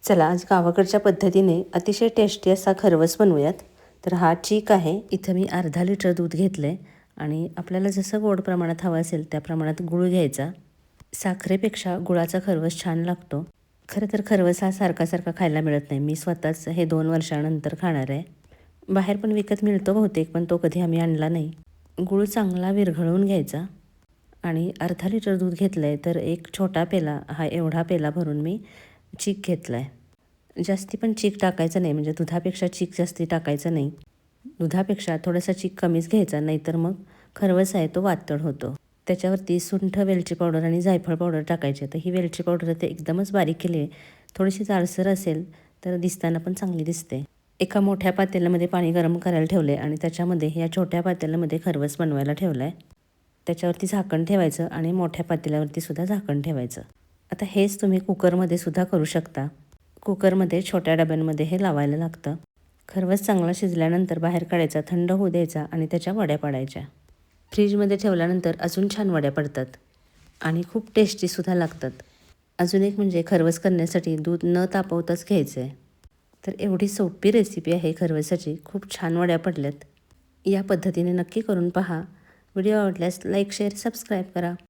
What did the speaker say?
चला आज गावाकडच्या पद्धतीने अतिशय टेस्टी असा खरवस बनवूयात. तर हा चीक आहे. इथं मी अर्धा लिटर दूध घेतलं आहे आणि आपल्याला जसं गोड प्रमाणात हवं असेल त्या प्रमाणात गूळ घ्यायचा. साखरेपेक्षा गुळाचा खरवस छान लागतो. खरं तर खरवस हा सारखा सारखा खायला मिळत नाही. मी स्वतःच हे 2 वर्षानंतर खाणार आहे. बाहेर पण विकत मिळतो बहुतेक, पण तो कधी आम्ही आणला नाही. गूळ चांगला विरघळवून घ्यायचा आणि अर्धा लिटर दूध घेतलं आहे, तर एक छोटा पेला हा एवढा पेला भरून मी चीक घेतला आहे. जास्ती पण चीक टाकायचं नाही, म्हणजे दुधापेक्षा चीक जास्ती टाकायचं नाही. दुधापेक्षा थोडासा चीक कमीच घ्यायचा, नाहीतर मग खरवस आहे तो वातड होतो. त्याच्यावरती सुंठ, वेलची पावडर आणि जायफळ पावडर टाकायची. तर ही वेलची पावडर ते एकदमच बारीक केली आहे. थोडीशी जाडसर असेल तर दिसताना पण चांगली दिसते. एका मोठ्या पातेल्यामध्ये पाणी गरम करायला ठेवले आणि त्याच्यामध्ये या छोट्या पातेल्यामध्ये खरवस बनवायला ठेवला आहे. त्याच्यावरती झाकण ठेवायचं आणि मोठ्या पातेल्यावरती सुद्धा झाकण ठेवायचं. आता हेच तुम्ही कुकरमध्ये सुद्धा करू शकता. कुकरमध्ये छोट्या डब्यांमध्ये हे लावायला लागतं. खरवस चांगला शिजल्यानंतर बाहेर काढायचा, थंड होऊ द्यायचा आणि त्याच्या वड्या पाडायच्या. फ्रीजमध्ये ठेवल्यानंतर अजून छान वड्या पडतात आणि खूप टेस्टीसुद्धा लागतात. अजून एक म्हणजे खरवस करण्यासाठी दूध न तापवताच घ्यायचं आहे. तर एवढी सोपी रेसिपी आहे खरवसाची. खूप छान वड्या पडल्यात. या पद्धतीने नक्की करून पहा. व्हिडिओ आवडल्यास लाईक, शेअर, सबस्क्राईब करा.